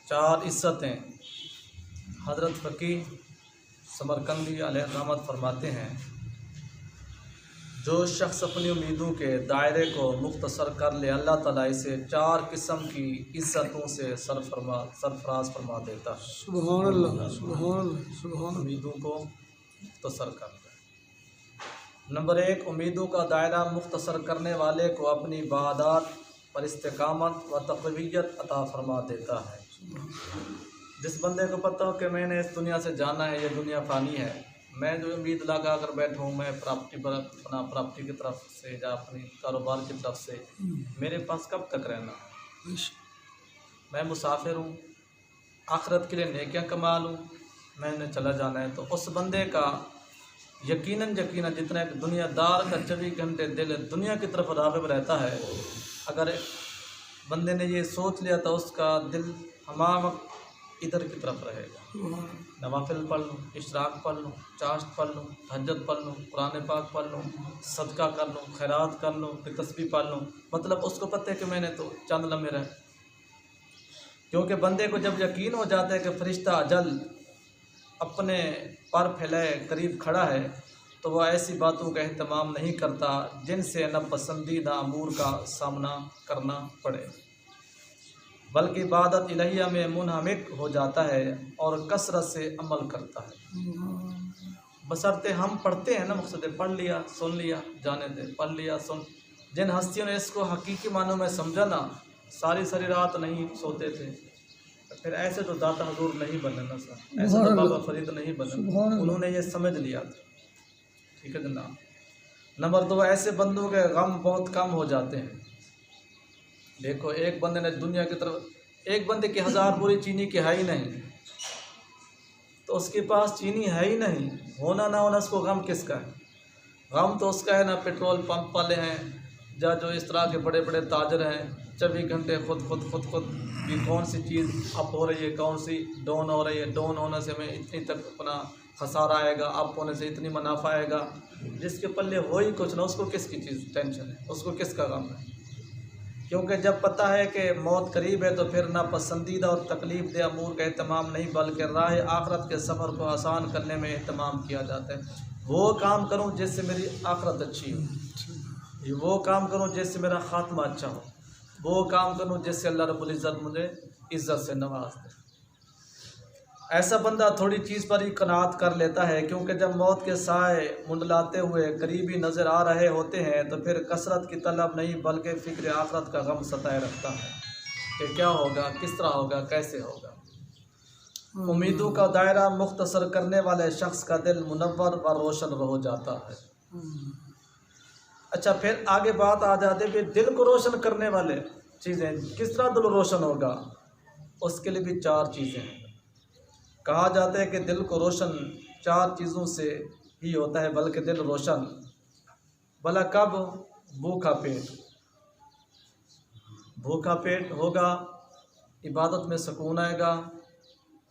चार इज्जतें हज़रत फ़कीह समरकंदी अलैहि रहमत फरमाते हैं, जो शख्स अपनी उम्मीदों के दायरे को मुख्तसर कर ले, अल्लाह ताला इसे चार किस्म की इज्जतों से सरफराज फरमा देता है। सुभान अल्लाह, सुभान अल्लाह, सुभान। उम्मीदों को मुख्तसर कर ले। नंबर एक, उम्मीदों का दायरा मुख्तसर करने वाले को अपनी इबादत पर इस्तिकामत व तक़वियत अता फरमा देता है। जिस बंदे को पता हो कि मैंने इस दुनिया से जाना है, ये दुनिया फ़ानी है, मैं जो उम्मीद लगा कर बैठा हूँ, मैं प्राप्ति की तरफ से या अपनी कारोबार की तरफ से, मेरे पास कब तक रहना, मैं मुसाफिर हूँ, आखिरत के लिए नेकियां कमा लूँ, मैंने चला जाना है। तो उस बंदे का यकीनन जितना एक दुनियादार का 24 घंटे दिल दुनिया की तरफ राग़िब रहता है, अगर बंदे ने ये सोच लिया तो उसका दिल हमाम इधर की तरफ रहेगा। नवाफिल पढ़ लूँ, इशराक पढ़ लूँ, चाश्त पढ़ लूँ, तहज्जुद पढ़ लूँ, कुरान पाक पढ़ लूँ, सदका कर लूँ, खैरात कर लूँ, तस्बीह पढ़ लूँ, मतलब उसको पता है कि मैंने तो चंद लम्हे रहे। क्योंकि बंदे को जब यकीन हो जाता है कि फरिश्ता अजल अपने पर फैलाए करीब खड़ा है, तो वह ऐसी बातों का एहतमाम नहीं करता जिनसे न पसंदीदा अमूर का सामना करना पड़े, बल्कि इबादत इलाहिया में मुनहमिक हो जाता है और कसरत से अमल करता है। बशर्ते हम पढ़ते हैं ना, मकसद पढ़ लिया सुन लिया जाने दे, पढ़ लिया सुन। जिन हस्तियों ने इसको हकीकी मानों में समझा ना, सारी रात नहीं सोते थे, फिर ऐसे तो दाता हजूर नहीं बने ना सर, ऐसे तो बाबा फरीद नहीं बने, उन्होंने ये समझ लिया था। ठीक है जनाब। नंबर 2, ऐसे बंदों के गम बहुत कम हो जाते हैं। देखो, एक बंदे ने दुनिया की तरफ, एक बंदे की 1000 बोरी चीनी की है ही नहीं, तो उसके पास चीनी है ही नहीं, होना ना होना उसको गम किसका है? गम तो उसका है ना पेट्रोल पंप वाले हैं, या जो इस तरह के बड़े बड़े ताजर हैं, 24 घंटे खुद कि कौन सी चीज़ अप हो रही है, कौन सी डाउन हो रही है, डाउन होने से हमें इतनी तक अपना खसारा आएगा, अप होने से इतनी मुनाफा आएगा। जिसके पल्ले हो ही कुछ ना, उसको किसकी चीज़ टेंशन है, उसको किसका गम है? क्योंकि जब पता है कि मौत करीब है, तो फिर ना पसंदीदा और तकलीफ़ दे अमूर का एहतमाम नहीं, बल्कि राह आखरत के सफ़र को आसान करने में एहतमाम किया जाता है। वो काम करूं जिससे मेरी आखरत अच्छी हो, वो काम करूं जिससे मेरा ख़ात्मा अच्छा हो, वो काम करूं जिससे अल्लाह रब्बुल इज़्ज़त मुझे इज़्ज़त से नवाज दे। ऐसा बंदा थोड़ी चीज़ पर ही कनात कर लेता है, क्योंकि जब मौत के साए मुंडलाते हुए करीबी नज़र आ रहे होते हैं, तो फिर कसरत की तलब नहीं बल्कि फ़िक्र आखरत का गम सताए रखता है कि क्या होगा, किस तरह होगा, कैसे होगा। उम्मीदों का दायरा मुख्तसर करने वाले शख्स का दिल मुनव्वर व रोशन हो जाता है। अच्छा, फिर आगे बात आ जाती है, दिल को रोशन करने वाले चीज़ें, किस तरह दिल रोशन होगा? उसके लिए भी 4 चीज़ें हैं। कहा जाता है कि दिल को रोशन 4 चीज़ों से ही होता है, बल्कि दिल रोशन भला कब? भूखा पेट होगा, इबादत में सुकून आएगा,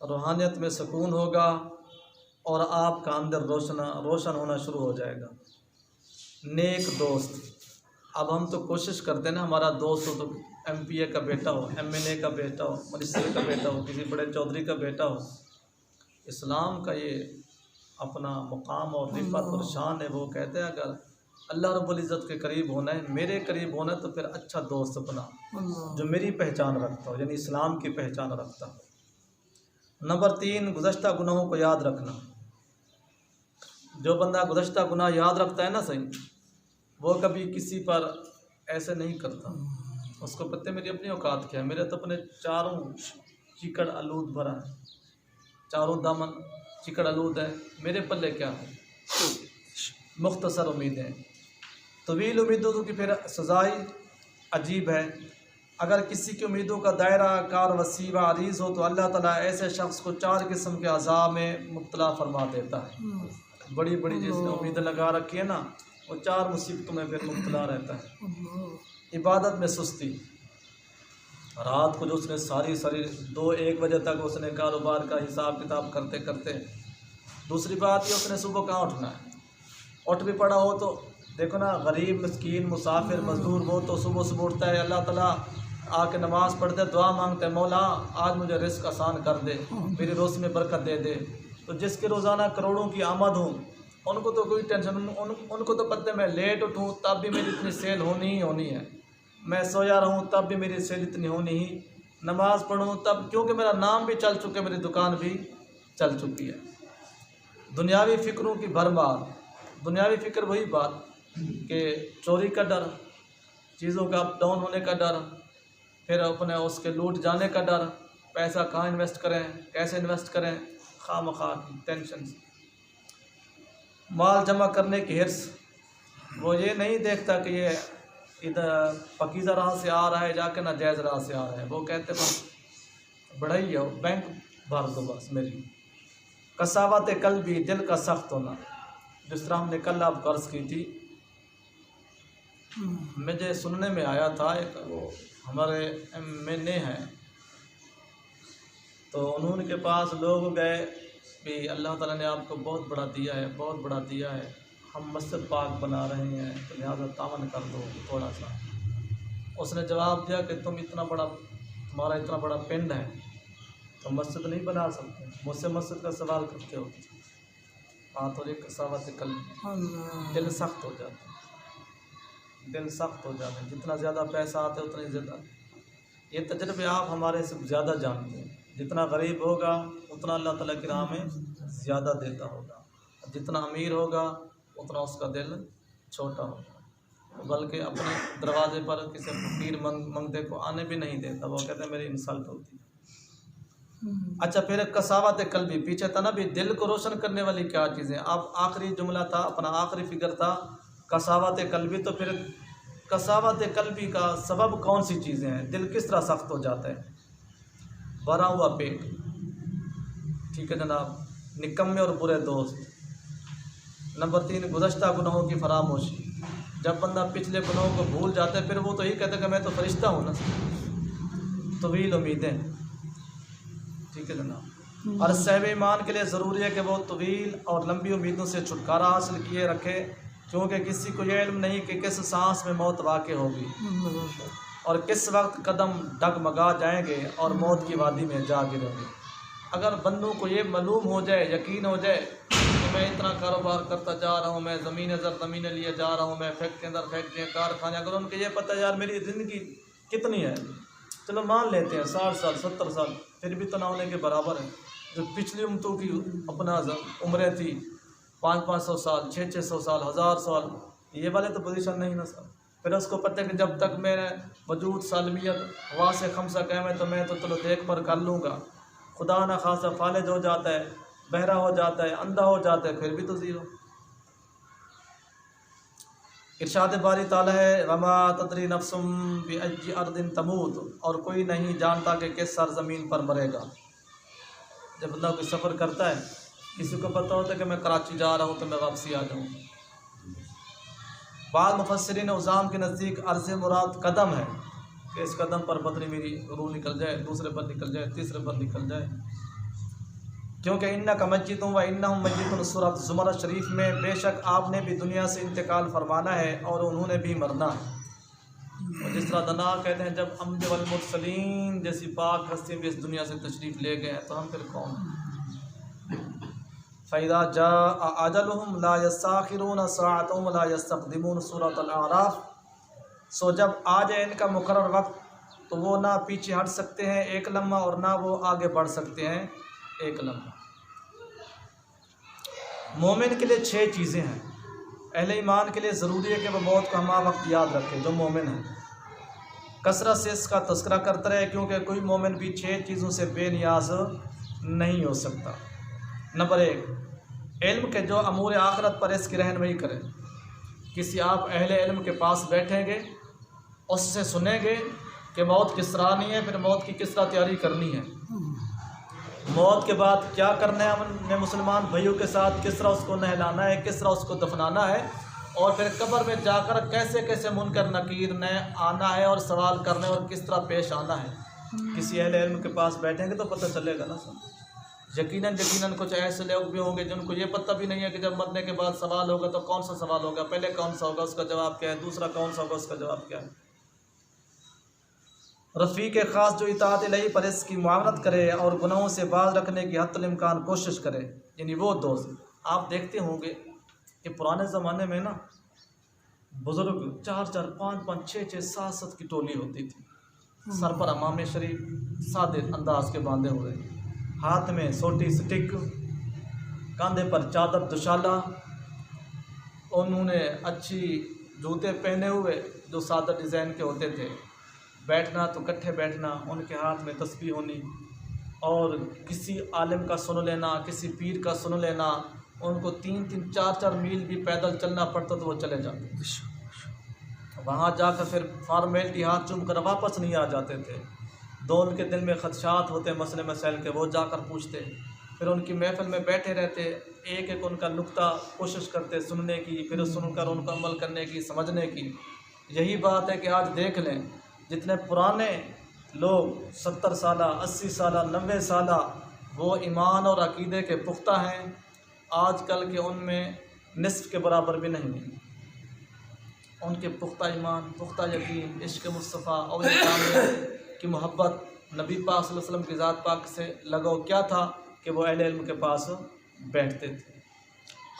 रूहानियत में सुकून होगा, और आपका अंदर रोशन होना शुरू हो जाएगा। नेक दोस्त, अब हम तो कोशिश करते हैं ना, हमारा दोस्त हो तो MPA का बेटा हो, MNA का बेटा हो, मिनिस्टर का बेटा हो, किसी बड़े चौधरी का बेटा हो। इस्लाम का ये अपना मुकाम और रिफ़त और शान है। वो कहते हैं अगर अल्लाह रब्बुल इज़्ज़त के करीब होना है, मेरे करीब होना है, तो फिर अच्छा दोस्त बना जो मेरी पहचान रखता हो, यानी इस्लाम की पहचान रखता हो। नंबर 3, गुज़श्ता गुनाहों को याद रखना। जो बंदा गुज़श्ता गुनाह याद रखता है ना सही, वो कभी किसी पर ऐसे नहीं करता। उसको पता है मेरी अपनी औकात क्या है, मेरे तो अपने चारों चिकड़ आलूद भरा है, चारों दामन चिकड़ आलूद है, मेरे पल्ले क्या है? मुख्तसर उम्मीदें, तवील उम्मीदों की फिर सज़ाई अजीब है। अगर किसी की उम्मीदों का दायरा कार वसी व अरीज़ हो, तो अल्लाह ताला ऐसे शख्स को 4 किस्म के अज़ाब में मुब्तला फरमा देता है। बड़ी बड़ी जिसने उम्मीदें लगा रखी है ना, वो 4 मुसीबतों में फिर मुब्तला रहता है। इबादत में सुस्ती, रात को जो उसने सारी 2-1 बजे तक उसने कारोबार का हिसाब किताब करते करते, दूसरी बात ये उसने सुबह कहाँ उठना है, उठ भी पड़ा हो तो देखो ना, गरीब मिस्कीन मुसाफिर मजदूर वो तो सुबह सुबह उठता है, अल्लाह ताला आके नमाज़ पढ़ते दुआ मांगते हैं, मौला आज मुझे रिस्क आसान कर दे, मेरी रोज़ में बरकत दे दे। तो जिसके रोज़ाना करोड़ों की आमद हो उनको तो कोई टेंशन, उनको तो पता है मैं लेट उठूँ तब भी मेरी इतनी सेल होनी ही होनी है, मैं सोया रहूँ तब भी मेरी सेल इतनी होनी ही, नमाज़ पढ़ूँ तब, क्योंकि मेरा नाम भी चल चुका है, मेरी दुकान भी चल चुकी है। दुनियावी फ़िक्रों की भरमार, दुनियावी फ़िक्र वही बात कि चोरी का डर, चीज़ों का अप डाउन होने का डर, फिर अपने उसके लूट जाने का डर, पैसा कहाँ इन्वेस्ट करें, कैसे इन्वेस्ट करें, खामखा की टेंशन, माल जमा करने की हिर्स। वो ये नहीं देखता कि ये इधर पकीज़ा राह से आ रहा है जाके नाजायज़ राह से आ रहा है, वो कहते बस बढ़ाई है, बैंक भर दो बस मेरी। कसावत कल्बी, दिल का सख्त होना, जिस तरह हमने कल आप कर्ज की थी, मुझे सुनने में आया था एक हमारे एमएनए हैं, तो उन्होंने के पास लोग गए भी अल्लाह ताला ने आपको बहुत बड़ा दिया है, बहुत बड़ा दिया है, हम मस्जिद पाक बना रहे हैं तो लिहाजा तावन कर दो थोड़ा सा। उसने जवाब दिया कि तुम इतना बड़ा, तुम्हारा इतना बड़ा पिंड है तो मस्जिद नहीं बना सकते, मुझसे मस्जिद का सवाल करते हो। हाँ तो एक कसावत कल, दिल सख्त हो जाता है, दिल सख्त हो जाता है, जितना ज़्यादा पैसा आता है उतना ज़्यादा, ये तजर्बे आप हमारे से ज़्यादा जानते हैं, जितना गरीब होगा उतना अल्लाह ताला की राह में ज़्यादा देता होगा, जितना अमीर होगा उतना उसका दिल छोटा होगा, बल्कि अपने दरवाजे पर किसी फकीर मंगते को आने भी नहीं देता, वो कहते हैं मेरी इंसल्ट होती है। अच्छा, फिर कसावत कल्बी, पीछे था ना भी दिल को रोशन करने वाली क्या चीज़ें, अब आखिरी जुमला था, अपना आखिरी फिगर था कसावत कल्बी। तो फिर कसावत कल्बी का सबब कौन सी चीज़ें हैं, दिल किस तरह सख्त हो जाता है? भरा हुआ पेट, ठीक है जनाब, निकम्मे और बुरे दोस्त। नंबर 3, गुज़श्ता गुनाहों की फरामोशी, जब बंदा पिछले गुनाहों को भूल जाता है फिर वो तो यही कहता है कि मैं तो फरिश्ता हूँ ना। तवील उम्मीदें, ठीक है जनाब, और साहिब ईमान के लिए ज़रूरी है कि वो तवील और लंबी उम्मीदों से छुटकारा हासिल किए रखे, क्योंकि किसी को यह इल्म नहीं कि किस सांस में मौत वाक़ होगी और किस वक्त कदम डगमगा जाएंगे और मौत की वादी में जा गिरेंगे। अगर बंदों को ये मालूम हो जाए, यकीन हो जाए कि मैं इतना कारोबार करता जा रहा हूँ, मैं ज़मीनें लिए जा रहा हूँ, मैं फैक्ट्री अंदर फैक्ट्रियाँ कारखाने, अगर उनको ये पता यार मेरी ज़िंदगी कितनी है, चलो मान लेते हैं 60 साल 70 साल, फिर भी तो ना होने के बराबर है। जो पिछली उम्मतों की अपना उम्रें थी 500-500 साल, 600-600 साल, 1000 साल, ये वाले तो पोजीशन नहीं ना सर। फिर उसको पता है कि जब तक मेरे वजूद सालमियत हवा से खमसा कायम है तो मैं तो चलो देख पर कर लूँगा, खुदा न खासा फालिज हो जाता है, बहरा हो जाता है, अंधा हो जाता है, फिर भी तो ज़ीरो। इरशाद बारी ताला है, वमा तदरी नफ्सुम बिअय्यि अर्दिन तमूत, और कोई नहीं जानता कि किस सरज़मीन पर मरेगा। जब बंदा कोई सफ़र करता है, किसी को पता होता है कि मैं कराची जा रहा हूँ तो मैं वापसी आ जाऊँ। बाद मुफस्सिरीन उज़ाम के नज़दीक अर्ज़ मुराद कदम है कि इस कदम पर बदरी मेरी रूह निकल जाए, दूसरे पर निकल जाए, तीसरे पर निकल जाए, क्योंकि इन्नका मय्यितुन व इन्नहुम मय्यितून, सूरत ज़ुमर शरीफ में बेशक आपने भी दुनिया से इंतकाल फरमाना है और उन्होंने भी मरना है। और जिस तरह दना कहते हैं जब अम्बिया वल मुरसलीन जैसी पाक हस्ती भी इस दुनिया से तशरीफ़ ले गए हैं तो हम फिर कौन? फ़इज़ा जाअ अजलुहुम ला यस्ताखिरून साअतन व ला यस्तक़दिमून, सूरत अल-आराफ। सो जब आ जाए इनका मुकर्रर वक्त तो वो ना पीछे हट सकते हैं एक लम्हा और ना वो आगे बढ़ सकते हैं एक लम्हा। मोमिन के लिए 6 चीज़ें हैं। अहले ईमान के लिए ज़रूरी है कि वह मौत को हमा वक्त याद रखे, जो मोमिन है कसरत से इसका तस्करा करता रहे, क्योंकि कोई मोमिन भी 6 चीज़ों से बेनियाज नहीं हो सकता। नंबर 1, इल्म के जो अमूर आखरत पर इसकी रहनुमाई करे। किसी आप अहले इल्म के पास बैठेंगे, उससे सुनेंगे कि मौत किस तरह आनी है, फिर मौत की किस तरह तैयारी करनी है, मौत के बाद क्या करना है हमने मुसलमान भाइयों के साथ, किस तरह उसको नहलाना है, किस तरह उसको दफनाना है, और फिर कब्र में जाकर कैसे कैसे मुनकर नकीर ने आना है और सवाल करने और किस तरह पेश आना है। किसी अहले इल्म के पास बैठेंगे तो पता चलेगा ना सर। यकीनन यकीनन कुछ ऐसे लोग भी होंगे जिनको ये पता भी नहीं है कि जब मरने के बाद सवाल होगा तो कौन सा सवाल होगा, पहले कौन सा होगा उसका जवाब क्या है, दूसरा कौन सा होगा उसका जवाब क्या है। रफ़ीक ख़ास जो इताअत इलाही पर इसकी मुआवनत करे और गुनाहों से बाज रखने की हत्तुल इम्कान कोशिश करे, यानी वो दोस्त। आप देखते होंगे कि पुराने ज़माने में ना बुज़ुर्ग 4-4, 5-5, 6-6, 7-7 की टोली होती थी, सर पर अमामे शरीफ सादे अंदाज के बांधे हुए, हाथ में सोटी स्टिक, कंधे पर चादर दुशाला, उन्होंने अच्छी जूते पहने हुए जो सादा डिज़ाइन के होते थे, बैठना तो इकट्ठे बैठना, उनके हाथ में तस्बीह होनी, और किसी आलिम का सुन लेना, किसी पीर का सुन लेना। उनको 3-3, 4-4 मील भी पैदल चलना पड़ता तो वो चले जाते, वहाँ जाकर फिर फॉर्मेलिटी हाथ चूम कर वापस नहीं आ जाते थे। दो उनके दिल में खदशात होते मसले मसाइल के, वो जाकर पूछते, फिर उनकी महफिल में बैठे रहते, एक एक उनका नुक्ता कोशिश करते सुनने की, फिर सुनकर उनको अमल करने की, समझने की। यही बात है कि आज देख लें जितने पुराने लोग 70 साल, 80 साल, 90 साल, वो ईमान और अकीदे के पुख्ता हैं, आजकल के उनमें निस्फ के बराबर भी नहीं है। उनके पुख्ता ईमान, पुख्ता यकीन, इश्क मुस्तफ़ा और की मोहब्बत, नबी पाक सल्लल्लाहु अलैहि वसल्लम की ज़ात पाक से लगाव क्या था कि वो अहले इल्म के पास बैठते थे।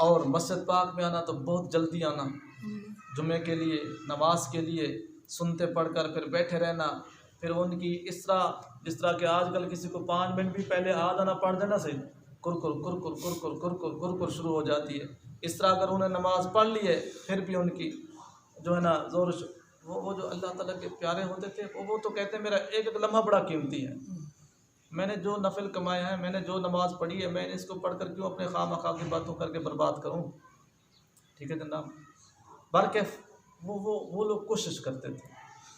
और मस्जिद पाक में आना तो बहुत जल्दी आना, जुमे के लिए, नमाज के लिए, सुनते पढ़कर फिर बैठे रहना। फिर उनकी इस तरह जिस तरह के आजकल किसी को 5 मिनट भी पहले आ जाना पढ़ देना सही, कुरकुर कुरकुर कुरकुर कुरकुर कुरकुर शुरू हो जाती है। इस तरह अगर उन्हें नमाज पढ़ ली है फिर भी उनकी जो है ना ज़ोर, वो जो अल्लाह ताला के प्यारे होते थे वो तो कहते हैं मेरा एक एक लम्हा बड़ा कीमती है, मैंने जो नफिल कमाया है, मैंने जो नमाज़ पढ़ी है, मैंने इसको पढ़कर क्यों अपने खामखा की बातों करके बर्बाद करूं। ठीक है जनाब, बल्कि वो लोग कोशिश करते थे,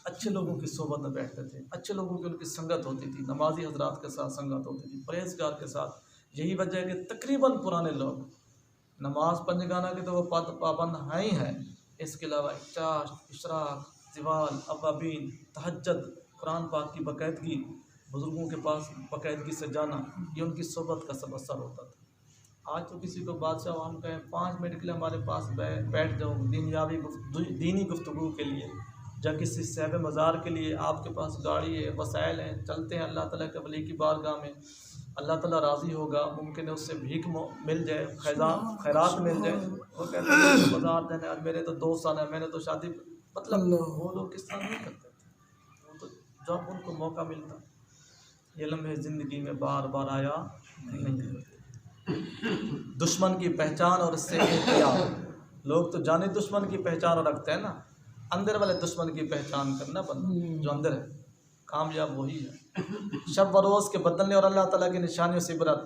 अच्छे लोगों की सोबत में बैठते थे, अच्छे लोगों की उनकी संगत होती थी, नमाजी हजरात के साथ संगत होती थी, परहेजगार के साथ। यही वजह है कि तकरीबन पुराने लोग नमाज पंजगाना के तो वो पाबंद हैं ही हैं, इसके अलावा इफ्तार, इशराक, ज़िवाल, अवाबीन, तहज्जुद, कुरान पाक की बाकायदगी, बुज़ुर्गों के पास बाकायदगी से जाना, ये उनकी सोबत का सब असर होता था। आज तो किसी को बादशाह हम कहें 5 मिनट के लिए हमारे पास बैठ जाओ दीनी गुफ्तगू के लिए, या किसी सहब मज़ार के लिए, आपके पास गाड़ी है, वसाइल हैं, चलते हैं अल्लाह ताला के वली की बारगाह में, अल्लाह ताला राज़ी होगा, मुमकिन है उससे भीख मिल जाए, खैरात मिल जाए। वो कहते हैं तो बाजार देने, आज मेरे तो 2 साल है, मैंने तो शादी, मतलब वो लोग किस तरह नहीं करते थे, वो तो जब उनको मौका मिलता, ये लम्हे ज़िंदगी में बार बार आया नहीं। दुश्मन की पहचान और इससे एहतियात, लोग तो जाने दुश्मन की पहचान रखते हैं ना, अंदर वाले दुश्मन की पहचान करना बंदा जो अंदर है, कामयाब वही है। शब व रोज़ के बदलने और अल्लाह ताला की निशानियों से इबरत।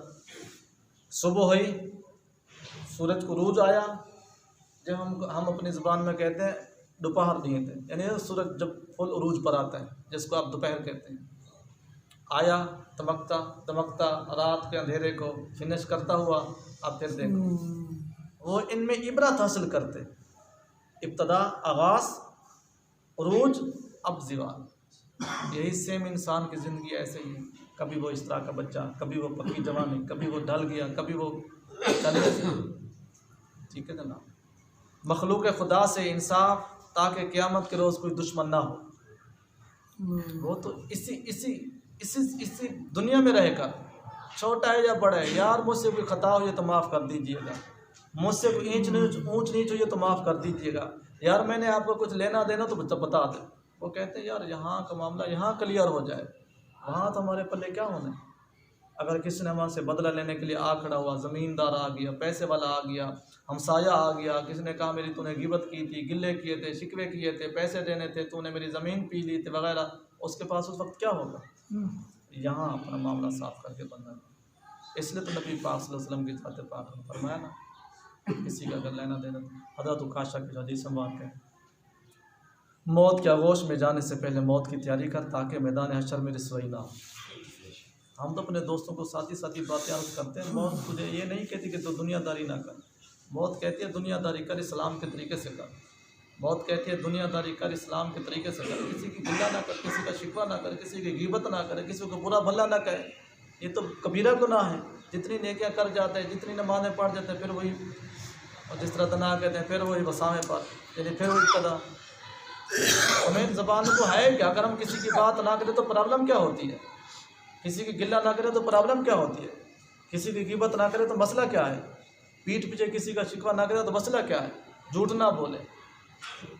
सुबह हुई, सूरज को रूज आया, जब हम अपनी ज़ुबान में कहते हैं दोपहर नहीं थे, यानी सूरज जब फुल उरूज पर आता है, जिसको आप दोपहर कहते हैं, आया दमकता दमकता रात के अंधेरे को फिनिश करता हुआ। अब फिर देखो वो इनमें इबरत हासिल करते, इब्तदा आगाज़, उरूज, अब ज़िवाल। यही सेम इंसान की ज़िंदगी ऐसे ही है, कभी वो इस तरह का बच्चा, कभी वो पक्की जवानी, कभी वो ढल गया, कभी वो चले। ठीक है जनाब, मखलूक खुदा से इंसाफ, ताकि क़यामत के रोज़ कोई दुश्मन ना हो। वो तो इसी दुनिया में रहेगा, छोटा है या बड़ा है, यार मुझसे कोई ख़ता हो तो माफ़ कर दीजिएगा, मुझसे कोई ऊंच नीच हुई तो माफ़ कर दीजिएगा, यार मैंने आपको कुछ लेना देना तो बता दे। वो कहते हैं यार यहाँ का मामला यहाँ क्लियर हो जाए, वहाँ तो हमारे पल्ले क्या होना है। अगर किसी ने हमारे से बदला लेने के लिए आ खड़ा हुआ, ज़मींदार आ गया, पैसे वाला आ गया, हमसाया आ गया, किसी ने कहा मेरी तूने गिबत की थी, गिल्ले किए थे, शिकवे किए थे, पैसे देने थे, तूने मेरी ज़मीन पी ली थी वगैरह, उसके पास उस वक्त क्या होगा? यहाँ अपना मामला साफ़ करके बनना। इसलिए तो नबी पाक सल्लल्लाहु अलैहि वसल्लम की ज़ात पाक ने फरमाया ना, किसी का अगर लेना देना, हज़रत उकाशा की हदीस संभालते हैं, मौत के आगोश में जाने से पहले मौत की तैयारी कर, ताकि मैदान हशर में रिसवाई ना हो। हम तो अपने दोस्तों को साथी साथी बातें अर्ज़ करते हैं, मौत तुझे ये नहीं कहती कि तो दुनियादारी ना कर, मौत कहती है दुनियादारी कर, इस्लाम के तरीके से कर। मौत कहती है दुनियादारी कर, इस्लाम के तरीके से कर, किसी की गिल्ला ना कर, किसी का शिकवा ना कर, किसी की गिबत ना करे, किसी को बुरा भला ना कहे, ये तो कबीरा गुनाह है। जितनी नेकियां कर जाते हैं, जितनी नमाज़ें पढ़ जाते हैं, फिर वही, और जिस तरह तना कहते हैं, फिर वही वसामे पर, यानी फिर वही कदम। हमें ज़बान को है क्या, अगर हम किसी की बात ना करें तो प्रॉब्लम क्या होती है, किसी की गिल्ला ना करें तो प्रॉब्लम क्या होती है, किसी की गिबत ना करें तो मसला क्या है, पीठ पीछे किसी का शिकवा ना करें तो मसला क्या है, झूठ ना बोले,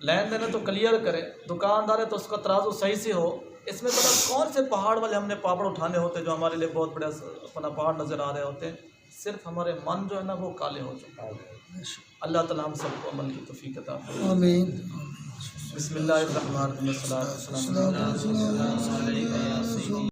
लेन देन तो क्लियर करे, दुकानदार है तो उसका तराजू सही से हो। इसमें पता कौन से पहाड़ वाले हमने पापड़ उठाने होते जो हमारे लिए बहुत बड़ा अपना पहाड़ नज़र आ रहे होते हैं, सिर्फ हमारे मन जो है ना वो काले हो चुका है। अल्लाह ताला हम सबको अमल की तौफीक अता फरमाए। आमीन। बिस्मिल्लाहिर्रहमानिर्रहीम।